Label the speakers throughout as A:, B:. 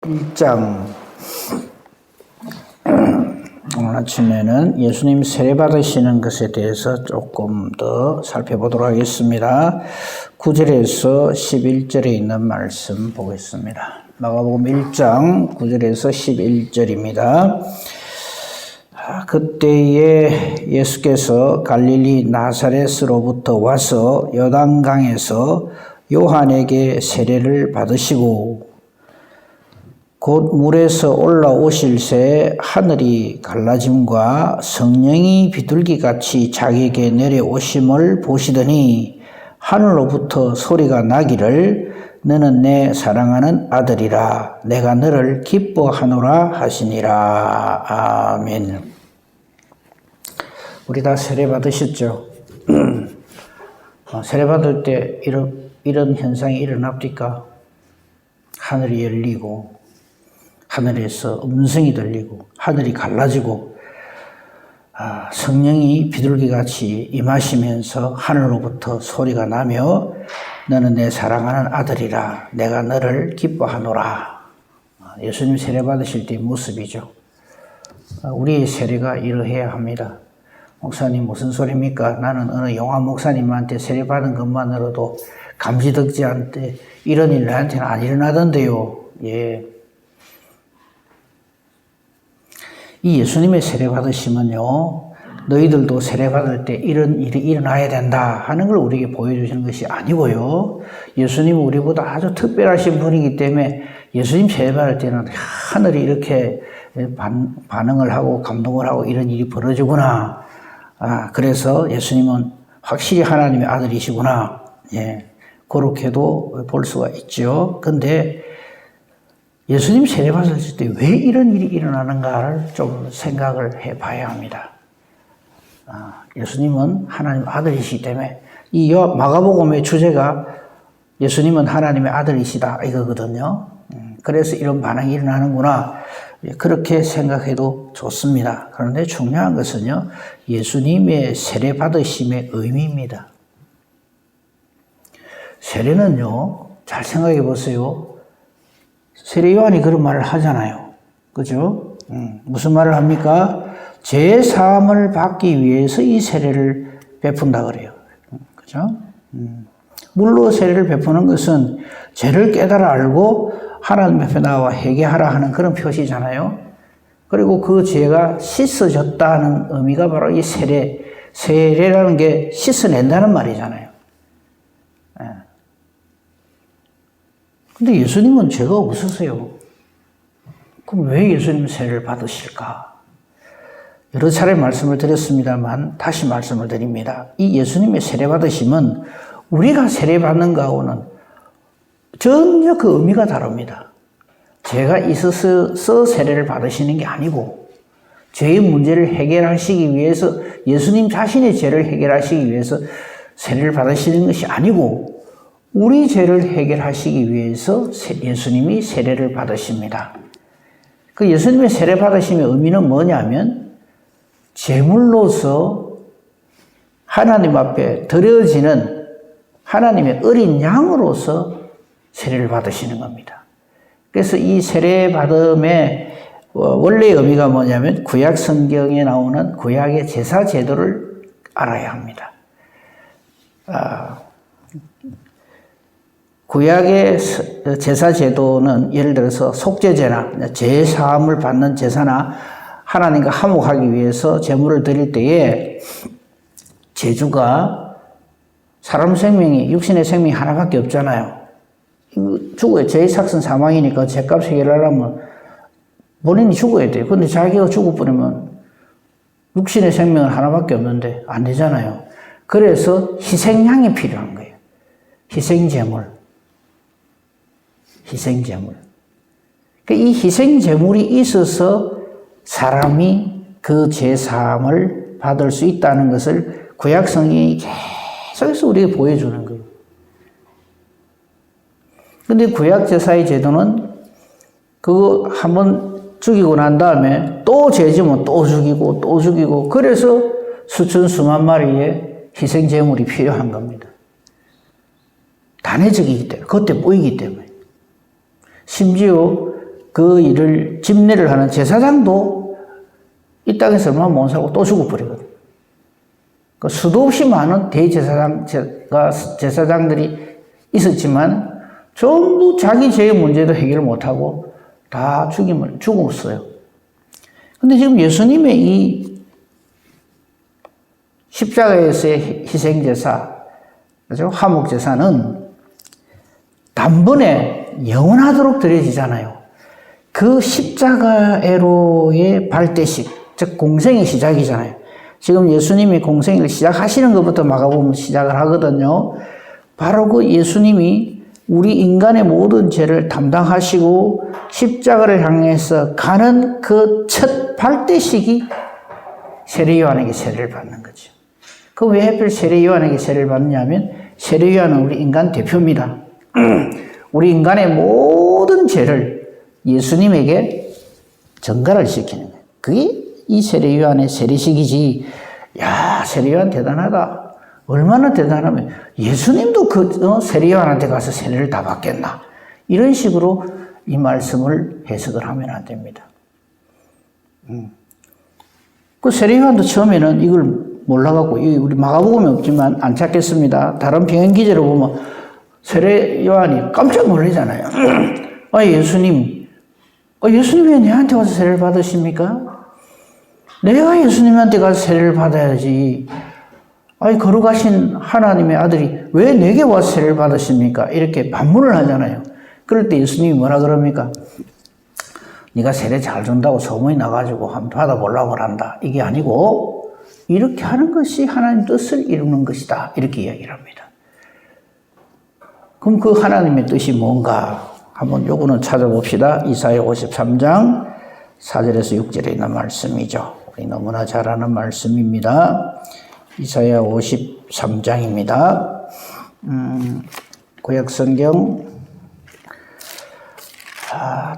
A: 1장 오늘 아침에는 예수님 세례 받으시는 것에 대해서 조금 더 살펴보도록 하겠습니다. 9절에서 11절에 있는 말씀 보겠습니다. 마가복음 1장 9절에서 11절입니다. 그때에 예수께서 갈릴리 나사렛으로부터 와서 요단강에서 요한에게 세례를 받으시고 곧 물에서 올라오실새 하늘이 갈라짐과 성령이 비둘기같이 자기에게 내려오심을 보시더니 하늘로부터 소리가 나기를 너는 내 사랑하는 아들이라 내가 너를 기뻐하노라 하시니라. 아멘. 우리 다 세례 받으셨죠? 세례 받을 때 이런 현상이 일어납니까? 하늘이 열리고 하늘에서 음성이 들리고 하늘이 갈라지고 성령이 비둘기같이 임하시면서 하늘로부터 소리가 나며 너는 내 사랑하는 아들이라 내가 너를 기뻐하노라. 예수님 세례 받으실 때의 모습이죠. 우리의 세례가 이러해야 합니다. 목사님 무슨 소리입니까? 나는 어느 용화 목사님한테 세례 받은 것만으로도 감지덕지한테 이런 일 나한테는 안 일어나던데요. 예. 이 예수님의 세례 받으시면요, 너희들도 세례 받을 때 이런 일이 일어나야 된다 하는 걸 우리에게 보여주시는 것이 아니고요. 예수님은 우리보다 아주 특별하신 분이기 때문에 예수님 세례 받을 때는 하늘이 이렇게 반응을 하고 감동을 하고 이런 일이 벌어지구나. 그래서 예수님은 확실히 하나님의 아들이시구나. 예, 그렇게도 볼 수가 있죠. 근데 예수님 세례 받으실 때 왜 이런 일이 일어나는가를 좀 생각을 해봐야 합니다. 예수님은 하나님 아들이시기 때문에 이 마가복음의 주제가 예수님은 하나님의 아들이시다 이거거든요. 그래서 이런 반응이 일어나는구나 그렇게 생각해도 좋습니다. 그런데 중요한 것은요, 예수님의 세례 받으심의 의미입니다. 세례는요, 잘 생각해 보세요. 세례 요한이 그런 말을 하잖아요. 그죠? 무슨 말을 합니까? 죄 사함을 받기 위해서 이 세례를 베푼다 그래요. 그죠? 물로 세례를 베푸는 것은 죄를 깨달아 알고 하나님 앞에 나와 회개하라 하는 그런 표시잖아요. 그리고 그 죄가 씻어졌다는 의미가 바로 이 세례라는 게 씻어낸다는 말이잖아요. 근데 예수님은 죄가 없으세요. 그럼 왜 예수님 세례를 받으실까? 여러 차례 말씀을 드렸습니다만 다시 말씀을 드립니다. 이 예수님의 세례 받으심은 우리가 세례 받는 거하고는 전혀 그 의미가 다릅니다. 죄가 있어서 세례를 받으시는 게 아니고 죄의 문제를 해결하시기 위해서 예수님 자신의 죄를 해결하시기 위해서 세례를 받으시는 것이 아니고 우리 죄를 해결하시기 위해서 예수님이 세례를 받으십니다. 그 예수님의 세례 받으심의 의미는 뭐냐면 제물로서 하나님 앞에 드려지는 하나님의 어린 양으로서 세례를 받으시는 겁니다. 그래서 이 세례 받음의 원래의 의미가 뭐냐면 구약 성경에 나오는 구약의 제사 제도를 알아야 합니다. 구약의 제사 제도는 예를 들어서 속죄제나 죄 사함을 받는 제사나 하나님과 화목하기 위해서 제물을 드릴 때에 제주가 사람 생명이 육신의 생명이 하나밖에 없잖아요. 죽어야 죄의 삭은 사망이니까 죄값 해결하려면 본인이 죽어야 돼요. 근데 자기가 죽어버리면 육신의 생명은 하나밖에 없는데 안 되잖아요. 그래서 희생양이 필요한 거예요. 희생제물. 이 희생제물이 있어서 사람이 그 죄사함을 받을 수 있다는 것을 구약 성경이 계속해서 우리에게 보여주는 거예요. 근데 구약 제사의 제도는 그거 한번 죽이고 난 다음에 또 죄지면 또 죽이고 그래서 수천 수만 마리의 희생제물이 필요한 겁니다. 단회적이기 때문에, 그때 보이기 때문에. 심지어 그 일을 집례를 하는 제사장도 이 땅에서 얼마 못 살고 또 죽어버리거든. 그 수도 없이 많은 제사장들이 있었지만 전부 자기 죄의 문제도 해결을 못하고 다 죽었어요. 근데 지금 예수님의 이 십자가에서의 희생제사, 화목제사는 단번에 영원하도록 드려지잖아요. 그 십자가로의 발대식, 즉 공생의 시작이잖아요. 지금 예수님이 공생을 시작하시는 것부터 마가복음 시작을 하거든요. 바로 그 예수님이 우리 인간의 모든 죄를 담당하시고 십자가를 향해서 가는 그 첫 발대식이 세례 요한에게 세례를 받는 거죠. 그 왜 하필 세례 요한에게 세례를 받느냐면 세례 요한은 우리 인간 대표입니다. 우리 인간의 모든 죄를 예수님에게 전가를 시키는 거예요. 그게 이 세례 요한의 세례식이지. 야, 세례 요한 대단하다. 얼마나 대단하면 예수님도 그 세례 요한한테 가서 세례를 다 받겠나. 이런 식으로 이 말씀을 해석을 하면 안 됩니다. 그 세례 요한도 처음에는 이걸 몰라갖고 우리 마가복음에 없지만 안 찾겠습니다. 다른 병행 기제로 보면 세례 요한이 깜짝 놀라잖아요. 예수님이 왜 내한테 와서 세례를 받으십니까? 내가 예수님한테 가서 세례를 받아야지. 거룩하신 하나님의 아들이 왜 내게 와서 세례를 받으십니까? 이렇게 반문을 하잖아요. 그럴 때 예수님이 뭐라 그럽니까? 네가 세례 잘 준다고 소문이 나가지고 한번 받아보려고 한다. 이게 아니고 이렇게 하는 것이 하나님 뜻을 이루는 것이다. 이렇게 이야기를 합니다. 그럼 그 하나님의 뜻이 뭔가 한번 요거는 찾아봅시다. 이사야 53장 4절에서 6절에 있는 말씀이죠. 우리 너무나 잘 아는 말씀입니다. 이사야 53장입니다. 구약성경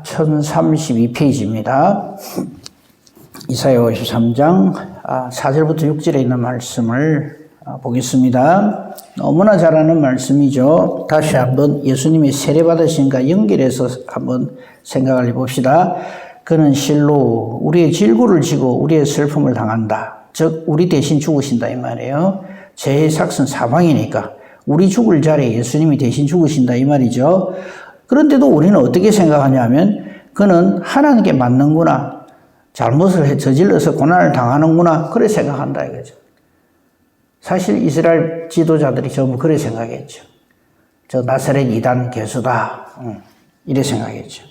A: 1032페이지입니다. 이사야 53장 4절부터 6절에 있는 말씀을 보겠습니다. 너무나 잘 아는 말씀이죠. 다시 한번 예수님이 세례받으신과 연결해서 한번 생각을 해봅시다. 그는 실로 우리의 질고를 지고 우리의 슬픔을 당한다. 즉 우리 대신 죽으신다 이 말이에요. 죄의 삭은 사망이니까 우리 죽을 자리에 예수님이 대신 죽으신다 이 말이죠. 그런데도 우리는 어떻게 생각하냐면 그는 하나님께 맞는구나. 잘못을 저질러서 고난을 당하는구나. 그래 생각한다 이거죠. 사실 이스라엘 지도자들이 전부 그래 생각했죠. 저 나사렛 이단 개수다. 이래 생각했죠.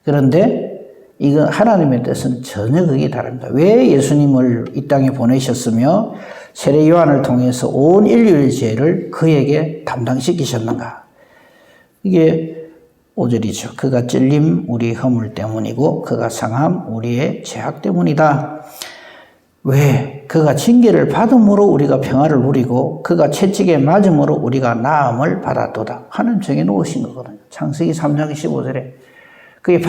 A: 그런데 이거 하나님의 뜻은 전혀 그게 다릅니다. 왜 예수님을 이 땅에 보내셨으며 세례 요한을 통해서 온 인류의 죄를 그에게 담당시키셨는가? 이게 5절이죠. 그가 찔림 우리 허물 때문이고 그가 상함 우리의 죄악 때문이다. 왜? 그가 징계를 받음으로 우리가 평화를 누리고 그가 채찍에 맞음으로 우리가 나음을 받았도다. 하나님 정해놓으신 거거든요. 창세기 3장 15절에 그의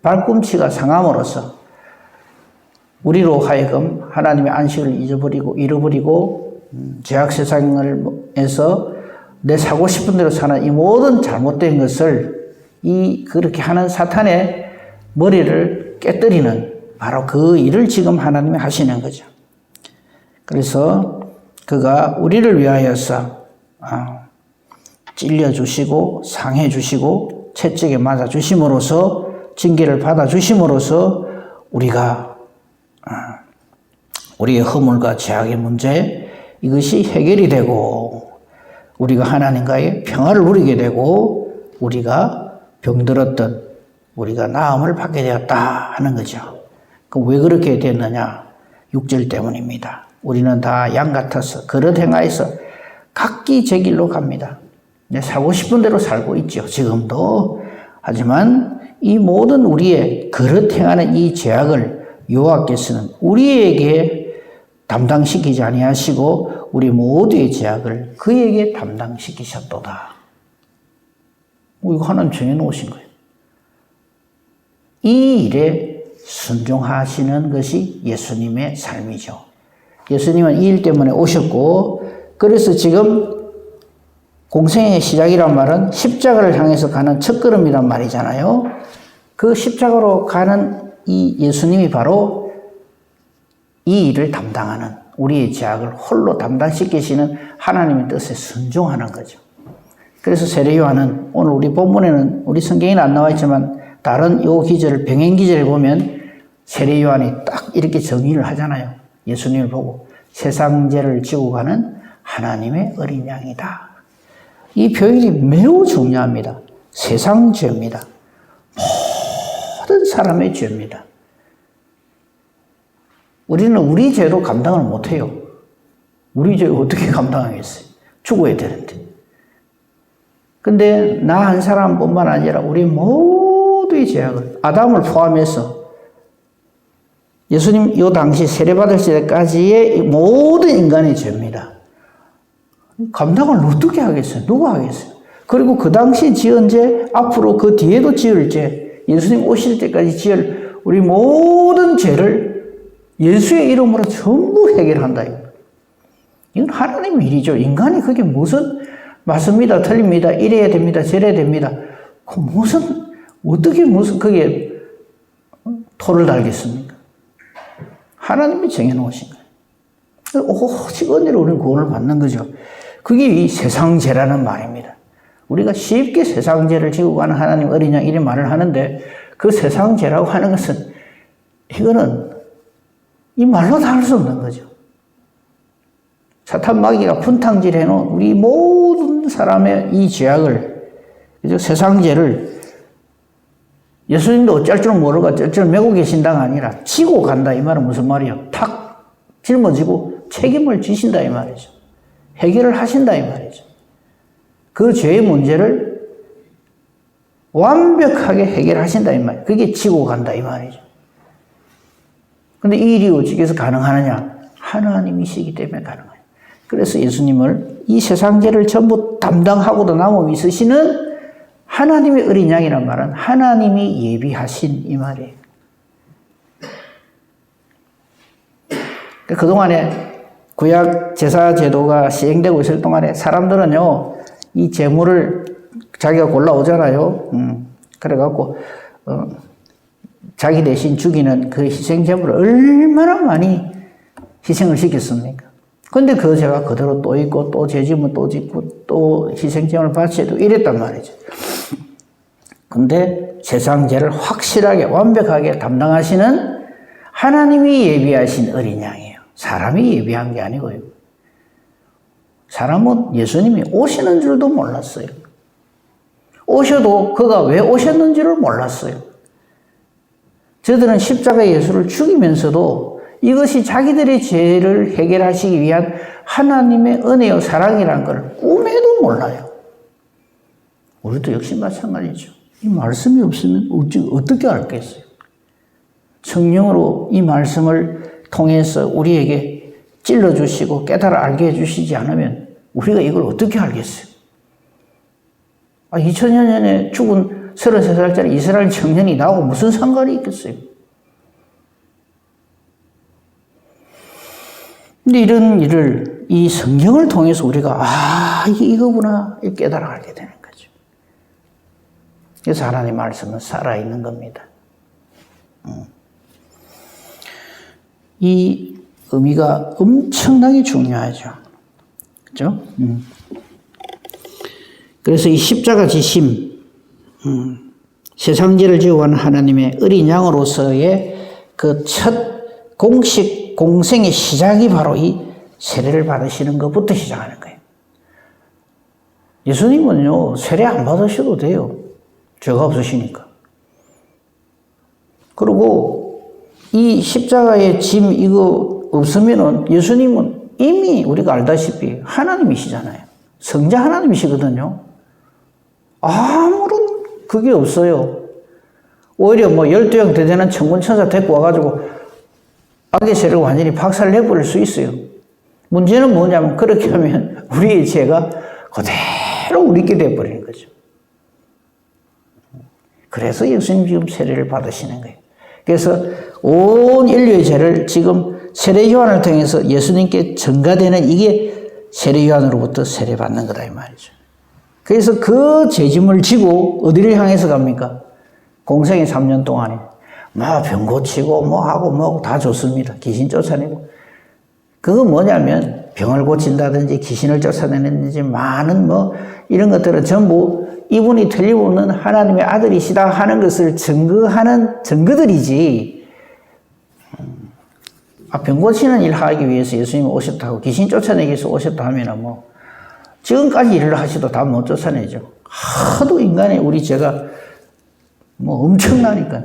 A: 발꿈치가 상함으로써 우리로 하여금 하나님의 안식을 잃어버리고 죄악 세상에서 내 사고 싶은 대로 사는 이 모든 잘못된 것을 그렇게 하는 사탄의 머리를 깨뜨리는 바로 그 일을 지금 하나님이 하시는 거죠. 그래서 그가 우리를 위하여서 찔려주시고 상해주시고 채찍에 맞아주심으로써 징계를 받아주심으로써 우리가 우리의 허물과 죄악의 문제 이것이 해결이 되고 우리가 하나님과의 평화를 누리게 되고 우리가 병들었던 우리가 나음을 받게 되었다 하는 거죠. 그럼 왜 그렇게 됐느냐? 6절 때문입니다. 우리는 다 양 같아서 그릇 행하여서 각기 제 길로 갑니다. 내 살고 싶은 대로 살고 있죠. 지금도. 하지만 이 모든 우리의 그릇 행하는 이 죄악을 여호와께서는 우리에게 담당시키지 아니하시고 우리 모두의 죄악을 그에게 담당시키셨도다. 이거 하나님 정해놓으신 거예요. 이 일에 순종하시는 것이 예수님의 삶이죠. 예수님은 이 일 때문에 오셨고 그래서 지금 공생의 시작이란 말은 십자가를 향해서 가는 첫걸음이란 말이잖아요. 그 십자가로 가는 이 예수님이 바로 이 일을 담당하는, 우리의 죄악을 홀로 담당시키시는 하나님의 뜻에 순종하는 거죠. 그래서 세례 요한은 오늘 우리 본문에는, 우리 성경에는 안 나와 있지만 다른 요 기절을, 병행 기절을 보면 세례 요한이 딱 이렇게 정의를 하잖아요. 예수님을 보고 세상 죄를 지고 가는 하나님의 어린 양이다. 이 표현이 매우 중요합니다. 세상 죄입니다. 모든 사람의 죄입니다. 우리는 우리 죄도 감당을 못해요. 우리 죄 어떻게 감당하겠어요? 죽어야 되는데. 근데 나 한 사람뿐만 아니라 우리 모두의 죄악을, 아담을 포함해서 예수님 이 당시 세례받을 때까지의 모든 인간의 죄입니다. 감당을 어떻게 하겠어요? 누가 하겠어요? 그리고 그 당시 지은 죄, 앞으로 그 뒤에도 지을 죄, 예수님 오실 때까지 지을 우리 모든 죄를 예수의 이름으로 전부 해결한다. 이건 하나님의 일이죠. 인간이 그게 무슨 맞습니다, 틀립니다, 이래야 됩니다, 저래야 됩니다. 그 어떻게 그게 토를 달겠습니까? 하나님이 정해놓으신 거예요. 오직 은혜로 우리는 구원을 받는 거죠. 그게 이 세상죄라는 말입니다. 우리가 쉽게 세상죄를 지고 가는 하나님 어린 양 이런 말을 하는데, 그 세상죄라고 하는 것은, 이거는 이 말로 다 할 수 없는 거죠. 사탄 마귀가 분탕질 해놓은 우리 모든 사람의 이 죄악을, 세상죄를 예수님도 어쩔 줄 모르고 어쩔 줄 메고 계신다가 아니라 지고 간다. 이 말은 무슨 말이에요? 탁 짊어지고 책임을 지신다 이 말이죠. 해결을 하신다 이 말이죠. 그 죄의 문제를 완벽하게 해결하신다 이 말이에요. 그게 지고 간다 이 말이죠. 근데 이 일이 어떻게 가능하느냐? 하나님이시기 때문에 가능해요. 그래서 예수님을 이 세상 죄를 전부 담당하고도 남음이 있으시는 하나님의 어린 양이란 말은 하나님이 예비하신 이 말이에요. 그동안에 구약 제사 제도가 시행되고 있을 동안에 사람들은요, 이 제물을 자기가 골라오잖아요. 그래갖고, 자기 대신 죽이는 그 희생 제물을 얼마나 많이 희생을 시켰습니까? 근데 그 죄가 그대로 또 있고, 또 죄지면 또 짓고, 또 희생 제물을 바치고 이랬단 말이죠. 근데 세상 죄를 확실하게, 완벽하게 담당하시는 하나님이 예비하신 어린 양이에요. 사람이 예비한 게 아니고요. 사람은 예수님이 오시는 줄도 몰랐어요. 오셔도 그가 왜 오셨는지를 몰랐어요. 저들은 십자가 예수를 죽이면서도 이것이 자기들의 죄를 해결하시기 위한 하나님의 은혜요 사랑이라는 걸 꿈에도 몰라요. 우리도 역시 마찬가지죠. 이 말씀이 없으면 어떻게 알겠어요? 성령으로 이 말씀을 통해서 우리에게 찔러주시고 깨달아 알게 해주시지 않으면 우리가 이걸 어떻게 알겠어요? 2000년 전에 죽은 33살짜리 이스라엘 청년이 나하고 무슨 상관이 있겠어요? 근데 이런 일을 이 성경을 통해서 우리가 이게 이거구나 깨달아 알게 되는 거죠. 그래서 하나님의 말씀은 살아있는 겁니다. 이 의미가 엄청나게 중요하죠. 그죠? 그래서 이 십자가 지심, 세상죄를 지고 가는 하나님의 어린 양으로서의 그 첫 공식, 공생의 시작이 바로 이 세례를 받으시는 것부터 시작하는 거예요. 예수님은요, 세례 안 받으셔도 돼요. 죄가 없으시니까. 그리고 이 십자가의 짐 이거 없으면은 예수님은 이미 우리가 알다시피 하나님이시잖아요. 성자 하나님이시거든요. 아무런 그게 없어요. 오히려 12형 대대는 천군천사 데리고 와가지고 악의 세를 완전히 박살내버릴 수 있어요. 문제는 뭐냐면 그렇게 하면 우리의 죄가 그대로 우리께 돼버리는 거죠. 그래서 예수님 지금 세례를 받으시는 거예요. 그래서 온 인류의 죄를 지금 세례 요한을 통해서 예수님께 전가되는 이게 세례 요한으로부터 세례받는 거다 이 말이죠. 그래서 그 죄짐을 지고 어디를 향해서 갑니까? 공생의 3년 동안에 병 고치고 하고 다 좋습니다. 귀신 쫓아내고. 그거 뭐냐면 병을 고친다든지 귀신을 쫓아내는지 많은 이런 것들은 전부 이분이 틀림없는 하나님의 아들이시다 하는 것을 증거하는 증거들이지. 병 고치는 일 하기 위해서 예수님이 오셨다고, 귀신 쫓아내기 위해서 오셨다 하면은 지금까지 일을 하셔도 다 못 쫓아내죠. 하도 인간의 우리 죄가 엄청나니까.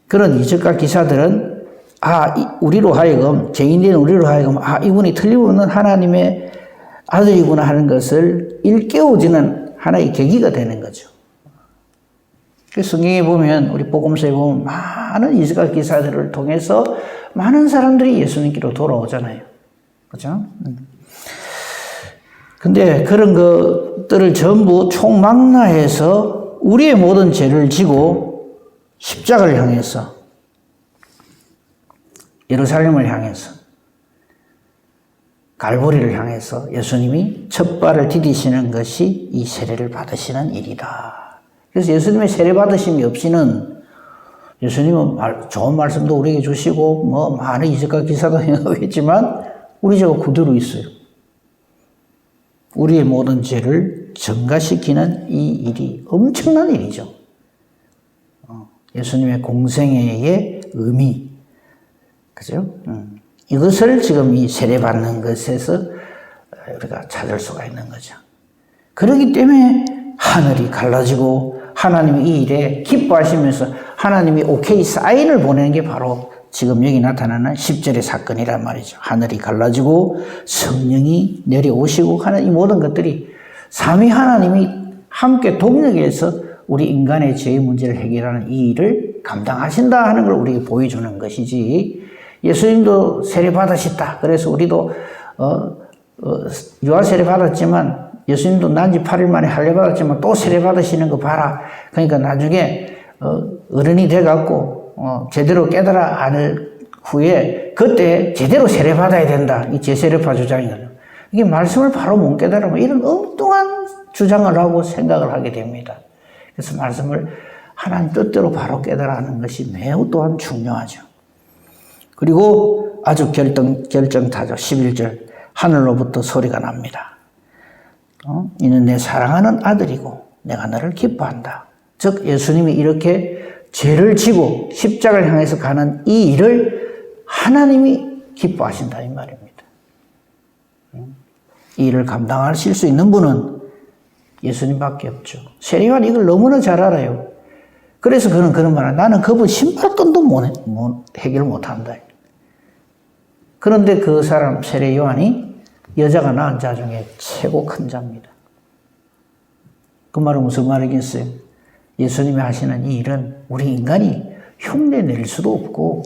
A: 그런 이적과 기사들은 우리로 하여금, 죄인된 우리로 하여금 이분이 틀림없는 하나님의 아들이구나 하는 것을 일깨워주는 하나의 계기가 되는 거죠. 그래서 성경에 보면, 우리 복음서에 보면 많은 이적과 기사들을 통해서 많은 사람들이 예수님께로 돌아오잖아요. 그렇죠? 근데 그런 것들을 전부 총망라해서 우리의 모든 죄를 지고 십자가를 향해서, 예루살렘을 향해서, 갈보리를 향해서 예수님이 첫 발을 디디시는 것이 이 세례를 받으시는 일이다. 그래서 예수님의 세례 받으심이 없이는, 예수님은 좋은 말씀도 우리에게 주시고 많은 이적과 기사도 행하겠지만 우리 죄가 그대로 있어요. 우리의 모든 죄를 증가시키는 이 일이 엄청난 일이죠. 예수님의 공생애의 의미, 그죠? 이것을 지금 이 세례받는 것에서 우리가 찾을 수가 있는 거죠. 그렇기 때문에 하늘이 갈라지고 하나님이 이 일에 기뻐하시면서 하나님이 오케이 사인을 보내는 게 바로 지금 여기 나타나는 10절의 사건이란 말이죠. 하늘이 갈라지고 성령이 내려오시고 하는 이 모든 것들이 삼위 하나님이 함께 동력해서 우리 인간의 죄의 문제를 해결하는 이 일을 감당하신다 하는 걸 우리에게 보여주는 것이지, 예수님도 세례 받으셨다. 그래서 우리도 유아 세례 받았지만, 예수님도 난지 8일 만에 할례 받았지만 또 세례 받으시는 거 봐라. 그러니까 나중에 어른이 돼갖고 제대로 깨달아 알 후에 그때 제대로 세례 받아야 된다. 이 제세례파 주장이거든요. 이게 말씀을 바로 못 깨달으면 이런 엉뚱한 주장을 하고 생각을 하게 됩니다. 그래서 말씀을 하나님 뜻대로 바로 깨달아하는 것이 매우 또한 중요하죠. 그리고 아주 결정타죠. 11절. 하늘로부터 소리가 납니다. 이는 내 사랑하는 아들이고 내가 너를 기뻐한다. 즉 예수님이 이렇게 죄를 지고 십자가를 향해서 가는 이 일을 하나님이 기뻐하신다 이 말입니다. 이 일을 감당하실 수 있는 분은 예수님밖에 없죠. 세례요한이 이걸 너무나 잘 알아요. 그래서 그는 그런 말을, 나는 그분 신발끈도 해결 못한다. 그런데 그 사람 세례요한이 여자가 낳은 자 중에 최고 큰 자입니다. 그 말은 무슨 말이겠어요? 예수님이 하시는 이 일은 우리 인간이 흉내 낼 수도 없고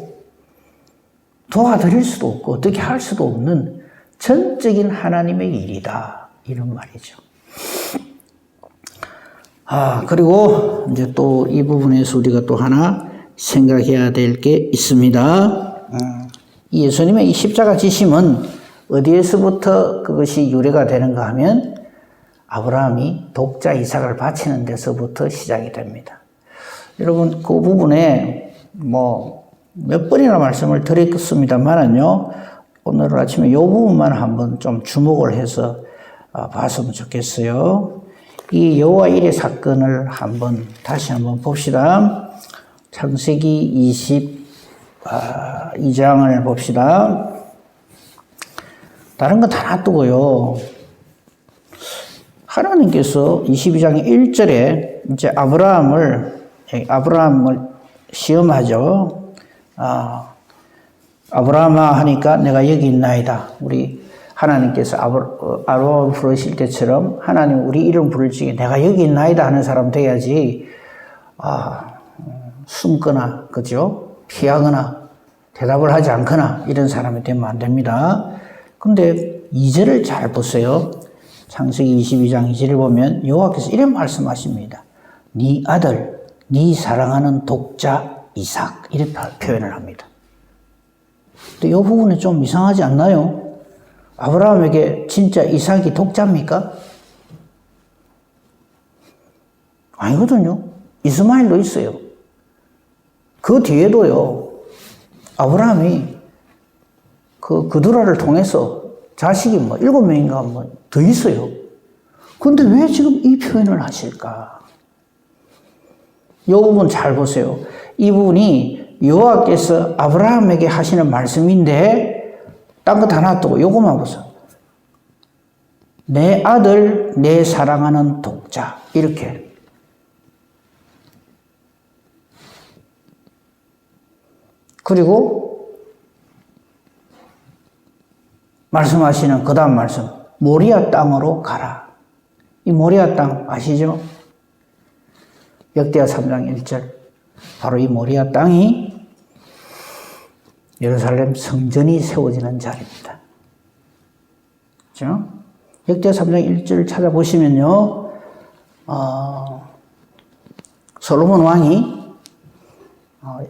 A: 도와드릴 수도 없고 어떻게 할 수도 없는 전적인 하나님의 일이다. 이런 말이죠. 그리고 이제 또 이 부분에서 우리가 또 하나 생각해야 될 게 있습니다. 이 예수님의 이 십자가 지심은 어디에서부터 그것이 유래가 되는가 하면 아브라함이 독자 이삭을 바치는 데서부터 시작이 됩니다. 여러분 그 부분에 몇 번이나 말씀을 드렸습니다만은요, 오늘 아침에 이 부분만 한번 좀 주목을 해서 봤으면 좋겠어요. 이 여호와 일의 사건을 다시 한번 봅시다. 창세기 22장을 봅시다. 다른 건 다 놔두고요. 하나님께서 22장 1절에 이제 아브라함을 시험하죠. 아브라함아 하니까 내가 여기 있나이다. 우리 하나님께서 아브라함을 부르실 때처럼 하나님 우리 이름 부를 적에 내가 여기 있나이다 하는 사람 돼야지, 숨거나, 그죠? 피하거나, 대답을 하지 않거나, 이런 사람이 되면 안 됩니다. 근데 2절을 잘 보세요. 창세기 22장 2절을 보면 여호와께서 이런 말씀하십니다. 네 아들, 네 사랑하는 독자 이삭, 이렇게 표현을 합니다. 근데 이 부분이 좀 이상하지 않나요? 아브라함에게 진짜 이삭이 독자입니까? 아니거든요. 이스마엘도 있어요. 그 뒤에도요, 아브라함이 그두라를 통해서 자식이 7명인가 더 있어요. 그런데 왜 지금 이 표현을 하실까? 이 부분 잘 보세요. 이 부분이 여호와께서 아브라함에게 하시는 말씀인데, 딴 거 다 놔두고 요거만 보세요. 내 아들, 내 사랑하는 독자. 이렇게. 그리고 말씀하시는 그 다음 말씀. 모리아 땅으로 가라. 이 모리아 땅 아시죠? 역대하 3장 1절. 바로 이 모리아 땅이 예루살렘 성전이 세워지는 자리입니다. 그렇죠? 역대하 3장 1절 찾아보시면요, 솔로몬 왕이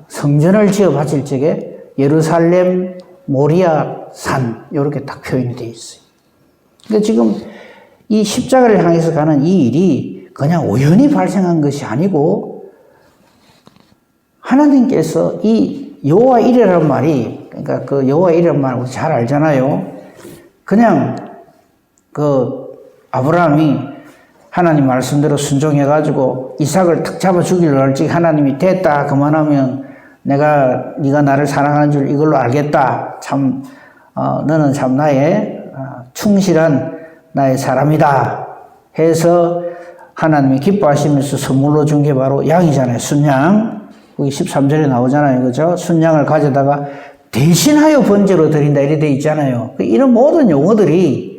A: 성전을 지어 바칠 적에 예루살렘 모리아 산 이렇게 딱 표현이 되어 있어요. 그러니까 지금 이 십자가를 향해서 가는 이 일이 그냥 우연히 발생한 것이 아니고 하나님께서 이 여호와 이레라는 말이, 그러니까 그 여호와 이레라는 말 우리 잘 알잖아요. 그냥 아브라함이 하나님 말씀대로 순종해가지고 이삭을 탁 잡아 죽이려고 할 적에 하나님이 됐다 그만하면 네가 나를 사랑하는 줄 이걸로 알겠다. 참 너는 참 나의 충실한 나의 사람이다 해서 하나님이 기뻐하시면서 선물로 준 게 바로 양이잖아요. 순양. 거기 13절에 나오잖아요. 그죠? 순양을 가져다가 대신하여 번제로 드린다 이렇게 돼 있잖아요. 이런 모든 용어들이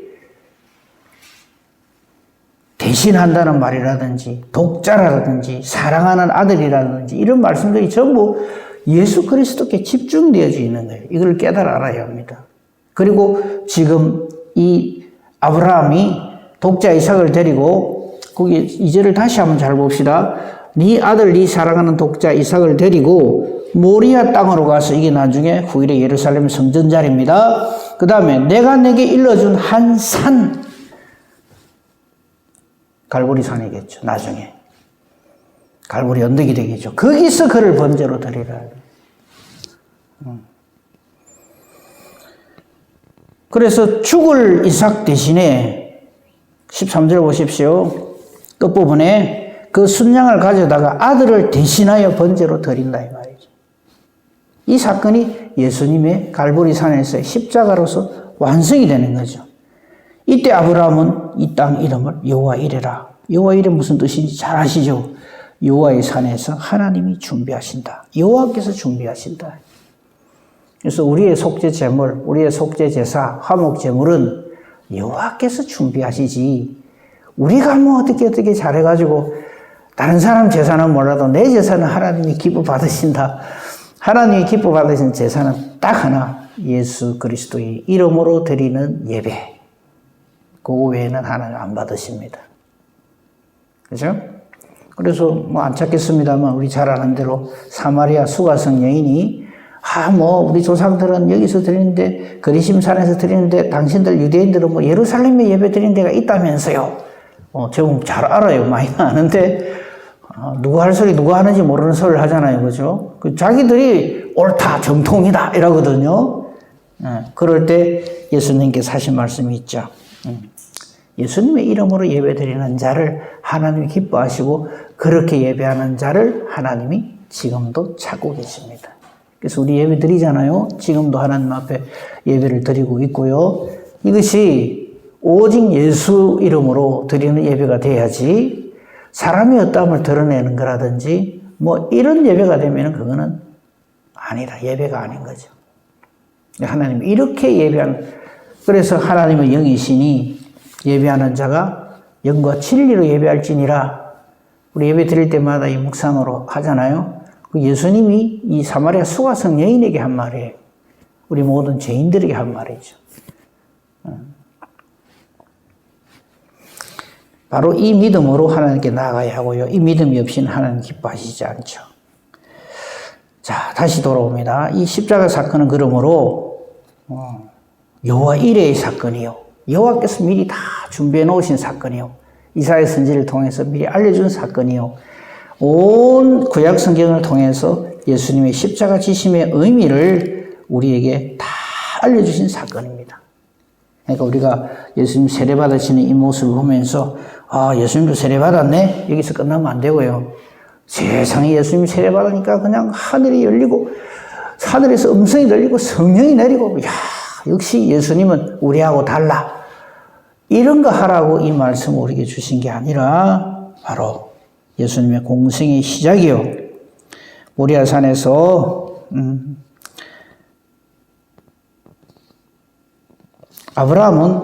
A: 대신한다는 말이라든지 독자라든지 사랑하는 아들이라든지 이런 말씀들이 전부 예수 그리스도께 집중되어져 있는 거예요. 이걸 깨달아 알아야 합니다. 그리고 지금 이 아브라함이 독자 이삭을 데리고 거기 2절을 다시 한번 잘 봅시다. 네 아들 네 사랑하는 독자 이삭을 데리고 모리아 땅으로 가서 이게 나중에 후일의 예루살렘 성전 자리입니다. 그 다음에 내가 내게 일러준 한 산 갈보리 산이겠죠. 나중에 갈보리 언덕이 되겠죠. 거기서 그를 번제로 드리라. 그래서 죽을 이삭 대신에 13절 보십시오. 끝부분에 그 순양을 가져다가 아들을 대신하여 번제로 드린다 이 말이죠. 이 사건이 예수님의 갈보리 산에서의 십자가로서 완성이 되는 거죠. 이때 아브라함은 이 땅 이름을 여호와 이레라. 여호와 이레 무슨 뜻인지 잘 아시죠? 여호와의 산에서 하나님이 준비하신다. 여호와께서 준비하신다. 그래서 우리의 속죄 제물, 우리의 속죄 제사, 화목 제물은 여호와께서 준비하시지. 우리가 어떻게 잘해가지고 다른 사람 제사는 몰라도 내 제사는 하나님이 기뻐 받으신다. 하나님이 기뻐 받으신 제사는 딱 하나, 예수 그리스도의 이름으로 드리는 예배. 그거 외에는 하나님 안 받으십니다. 그죠? 그래서 안 찾겠습니다만 우리 잘 아는 대로 사마리아 수가성 여인이 우리 조상들은 여기서 드리는데 그리심산에서 드리는데 당신들 유대인들은 예루살렘에 예배 드리는 데가 있다면서요. 제가 잘 알아요. 많이 아는데 누가 할 소리 누가 하는지 모르는 소리를 하잖아요. 그죠? 자기들이 옳다 정통이다 이러거든요. 그럴 때 예수님께서 하신 말씀이 있죠. 예수님의 이름으로 예배드리는 자를 하나님이 기뻐하시고 그렇게 예배하는 자를 하나님이 지금도 찾고 계십니다. 그래서 우리 예배 드리잖아요. 지금도 하나님 앞에 예배를 드리고 있고요. 이것이 오직 예수 이름으로 드리는 예배가 돼야지 사람의 어떠함을 드러내는 거라든지 이런 예배가 되면 그거는 아니라 예배가 아닌 거죠. 하나님이 이렇게 예배하는, 그래서 하나님의 영이시니 예배하는 자가 영과 진리로 예배할지니라. 우리 예배 드릴 때마다 이 묵상으로 하잖아요. 예수님이 이 사마리아 수가성 여인에게 한 말이에요. 우리 모든 죄인들에게 한 말이죠. 바로 이 믿음으로 하나님께 나아가야 하고요. 이 믿음이 없이는 하나님 기뻐하시지 않죠. 자, 다시 돌아옵니다. 이 십자가 사건은 그러므로 여호와 이레의 사건이요. 여호와께서 미리 다 준비해 놓으신 사건이요. 이사야 선지를 통해서 미리 알려준 사건이요. 온 구약 성경을 통해서 예수님의 십자가 지심의 의미를 우리에게 다 알려주신 사건입니다. 그러니까 우리가 예수님 세례받으시는 이 모습을 보면서 예수님도 세례받았네? 여기서 끝나면 안 되고요. 세상에 예수님 세례받으니까 그냥 하늘이 열리고 하늘에서 음성이 들리고 성령이 내리고 역시 예수님은 우리하고 달라. 이런 거 하라고 이 말씀을 우리에게 주신 게 아니라 바로 예수님의 공생의 시작이요. 모리아산에서 아브라함은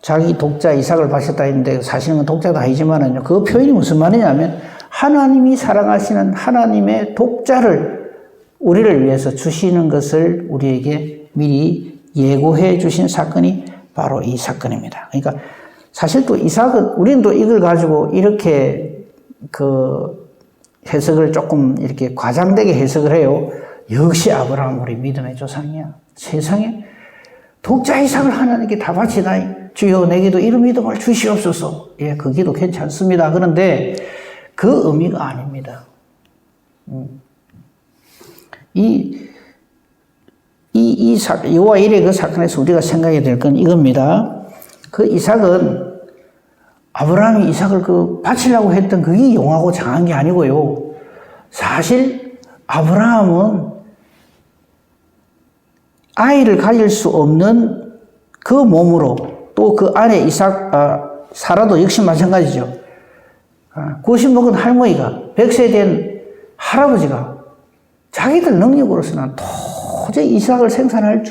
A: 자기 독자 이삭을 바쳤다 했는데 사실은 독자도 아니지만은요. 그 표현이 무슨 말이냐면 하나님이 사랑하시는 하나님의 독자를 우리를 위해서 주시는 것을 우리에게 미리 예고해 주신 사건이 바로 이 사건입니다. 그러니까 사실 또 이삭은 우리는 또 이걸 가지고 이렇게 해석을 조금 이렇게 과장되게 해석을 해요. 역시 아브라함 우리 믿음의 조상이야. 세상에 독자 이삭을 하나님께 다 바치다니 주여 내게도 이런 믿음을 주시옵소서. 예, 그 기도 괜찮습니다. 그런데 그 의미가 아닙니다. 여호와 일의 그 사건에서 우리가 생각해야 될 건 이겁니다. 그 이삭은 아브라함이 이삭을 바치려고 했던 그게 용하고 장한 게 아니고요. 사실 아브라함은 아이를 가질 수 없는 그 몸으로 또 그 안에 사라도 역시 마찬가지죠. 90 먹은 할머니가 100세 된 할아버지가 자기들 능력으로서는 도저히 이삭을 생산할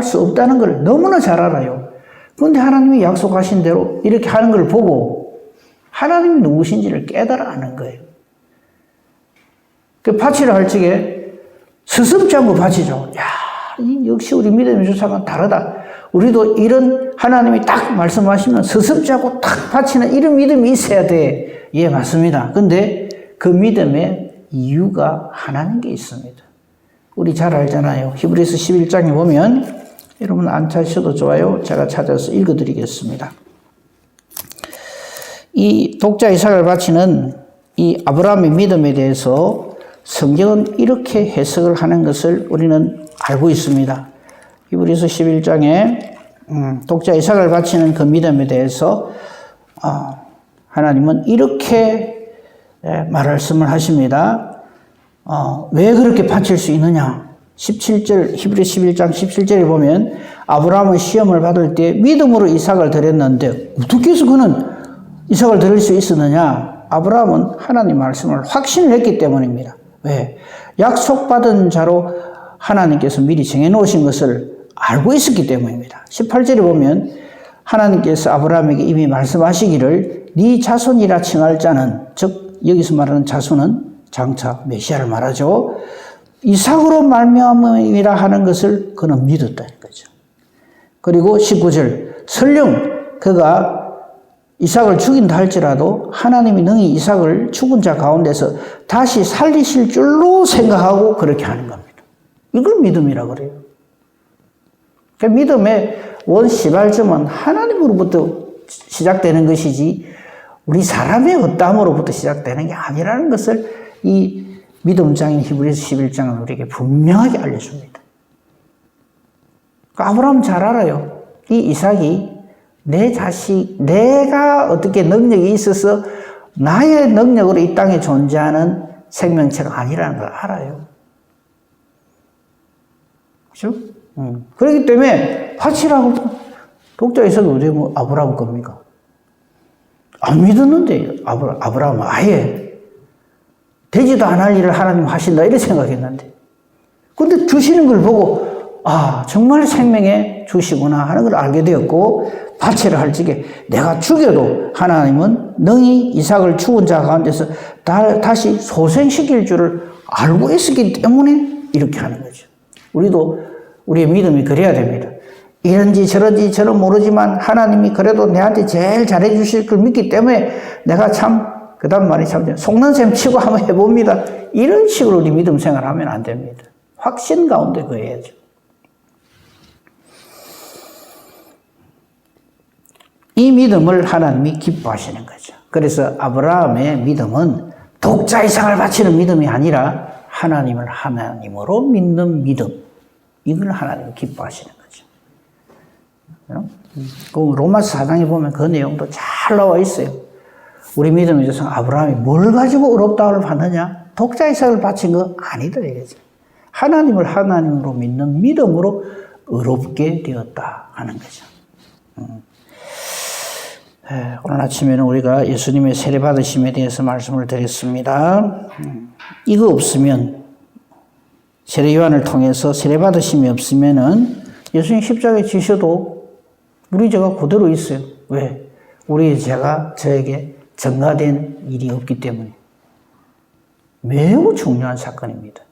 A: 수 없다는 걸 너무나 잘 알아요. 그런데 하나님이 약속하신 대로 이렇게 하는 걸 보고 하나님이 누구신지를 깨달아 아는 거예요. 그 바치라 할 적에 스스럽지 않고 바치죠. 역시 우리 믿음의 조상은 다르다. 우리도 이런 하나님이 딱 말씀하시면 스스럽지 않고 딱 바치는 이런 믿음이 있어야 돼. 예, 맞습니다. 근데 그 믿음의 이유가 하나인 게 있습니다. 우리 잘 알잖아요. 히브리서 11장에 보면 여러분 안 찾으셔도 좋아요. 제가 찾아서 읽어드리겠습니다. 이 독자 이삭을 바치는 이 아브라함의 믿음에 대해서 성경은 이렇게 해석을 하는 것을 우리는 알고 있습니다. 히브리서 11장에 독자 이삭을 바치는 그 믿음에 대해서 하나님은 이렇게 말씀을 하십니다. 왜 그렇게 바칠 수 있느냐? 17절, 히브리 11장 17절에 보면 아브라함은 시험을 받을 때 믿음으로 이삭을 드렸는데 어떻게 해서 그는 이삭을 드릴 수 있었느냐? 아브라함은 하나님 말씀을 확신을 했기 때문입니다. 왜? 약속받은 자로 하나님께서 미리 정해놓으신 것을 알고 있었기 때문입니다. 18절에 보면 하나님께서 아브라함에게 이미 말씀하시기를 네 자손이라 칭할 자는, 즉 여기서 말하는 자손은 장차 메시아를 말하죠. 이삭으로 말미암음이라 하는 것을 그는 믿었다는 거죠. 그리고 19절 설령 그가 이삭을 죽인다 할지라도 하나님이 능히 이삭을 죽은 자 가운데서 다시 살리실 줄로 생각하고 그렇게 하는 겁니다. 이걸 믿음이라고 그래요. 그 믿음의 원시발점은 하나님으로부터 시작되는 것이지 우리 사람의 어떠함으로부터 시작되는 게 아니라는 것을 이 믿음장인 히브리서 11장은 우리에게 분명하게 알려줍니다. 아브라함 잘 알아요. 이 이삭이 내 자식, 내가 어떻게 능력이 있어서 나의 능력으로 이 땅에 존재하는 생명체가 아니라는 걸 알아요. 그렇죠? 그렇기 때문에 바치라고 독자 이삭이 왜 아브라함 겁니까? 안 믿었는데 아브라함은 아예 되지도 않을 일을 하나님 하신다 이렇게 생각했는데 근데 주시는 걸 보고 정말 생명의 주시구나 하는 걸 알게 되었고 바치라 할 적에 내가 죽여도 하나님은 능히 이삭을 죽은 자 가운데서 다시 소생시킬 줄을 알고 있었기 때문에 이렇게 하는 거죠. 우리도 우리의 믿음이 그래야 됩니다. 이런지 저런지 저는 모르지만 하나님이 그래도 내한테 제일 잘해 주실 걸 믿기 때문에 내가 그 다음 말이 참 속는 셈 치고 한번 해봅니다. 이런 식으로 우리 믿음 생활하면 안 됩니다. 확신 가운데 그해야죠. 이 믿음을 하나님이 기뻐하시는 거죠. 그래서 아브라함의 믿음은 독자 이상을 바치는 믿음이 아니라 하나님을 하나님으로 믿는 믿음. 이걸 하나님이 기뻐하시는 거죠. 그 로마서 4장에 보면 그 내용도 잘 나와 있어요. 우리 믿음의 조상 아브라함이 뭘 가지고 의롭다함을 받느냐? 독자 이삭을 바친 거 아니다 이거죠. 하나님을 하나님으로 믿는 믿음으로 의롭게 되었다 하는 거죠. 오늘 아침에는 우리가 예수님의 세례받으심에 대해서 말씀을 드렸습니다. 이거 없으면 세례 요한을 통해서 세례받으심이 없으면은 예수님 십자가에 지셔도 우리 죄가 그대로 있어요. 왜? 우리의 죄가 저에게 전가된 일이 없기 때문에. 매우 중요한 사건입니다.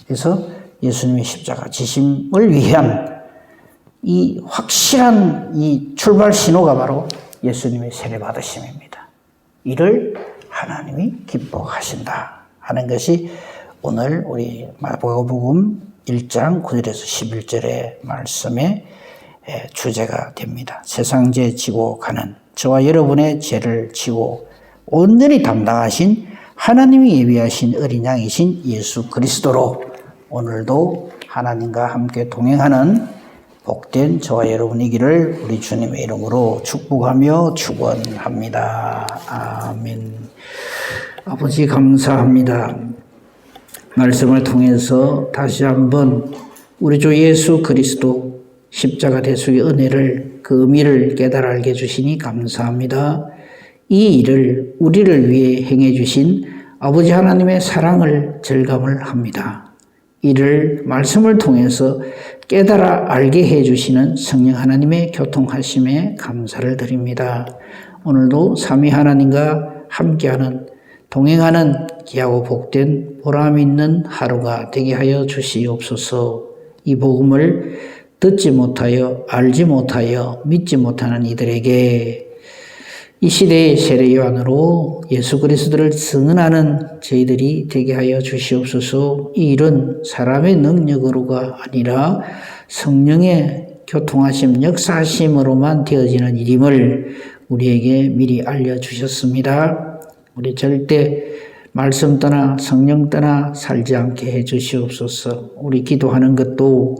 A: 그래서 예수님의 십자가 지심을 위한 이 확실한 이 출발 신호가 바로 예수님의 세례 받으심입니다. 이를 하나님이 기뻐하신다 하는 것이 오늘 우리 마가복음 1장 9절에서 11절의 말씀의 주제가 됩니다. 세상 죄 지고 가는 저와 여러분의 죄를 지고 온전히 담당하신 하나님이 예비하신 어린 양이신 예수 그리스도로 오늘도 하나님과 함께 동행하는 복된 저와 여러분이기를 우리 주님의 이름으로 축복하며 축원합니다. 아멘. 아버지 감사합니다. 말씀을 통해서 다시 한번 우리 주 예수 그리스도 십자가 대속의 은혜를 그 의미를 깨달아 알게 해주시니 감사합니다. 이 일을 우리를 위해 행해 주신 아버지 하나님의 사랑을 절감을 합니다. 이를 말씀을 통해서 깨달아 알게 해주시는 성령 하나님의 교통하심에 감사를 드립니다. 오늘도 삼위 하나님과 함께하는 동행하는 귀하고 복된 보람 있는 하루가 되게 하여 주시옵소서. 이 복음을 듣지 못하여 알지 못하여 믿지 못하는 이들에게 이 시대의 세례 요한으로 예수 그리스도를 증언하는 저희들이 되게 하여 주시옵소서. 이 일은 사람의 능력으로가 아니라 성령의 교통하심, 역사하심으로만 되어지는 일임을 우리에게 미리 알려주셨습니다. 우리 절대 말씀 떠나 성령 떠나 살지 않게 해 주시옵소서. 우리 기도하는 것도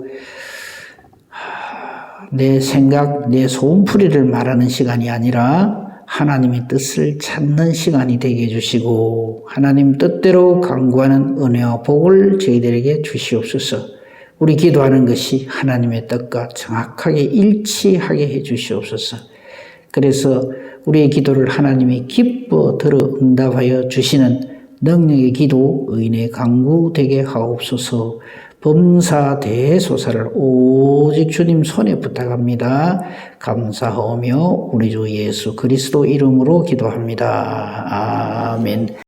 A: 내 생각, 내 소음풀이를 말하는 시간이 아니라 하나님의 뜻을 찾는 시간이 되게 해주시고 하나님 뜻대로 강구하는 은혜와 복을 저희들에게 주시옵소서. 우리 기도하는 것이 하나님의 뜻과 정확하게 일치하게 해주시옵소서. 그래서 우리의 기도를 하나님이 기뻐 들어 응답하여 주시는 능력의 기도, 의인의 강구 되게 하옵소서. 범사 대소사를 오직 주님 손에 부탁합니다. 감사하며 우리 주 예수 그리스도 이름으로 기도합니다. 아멘.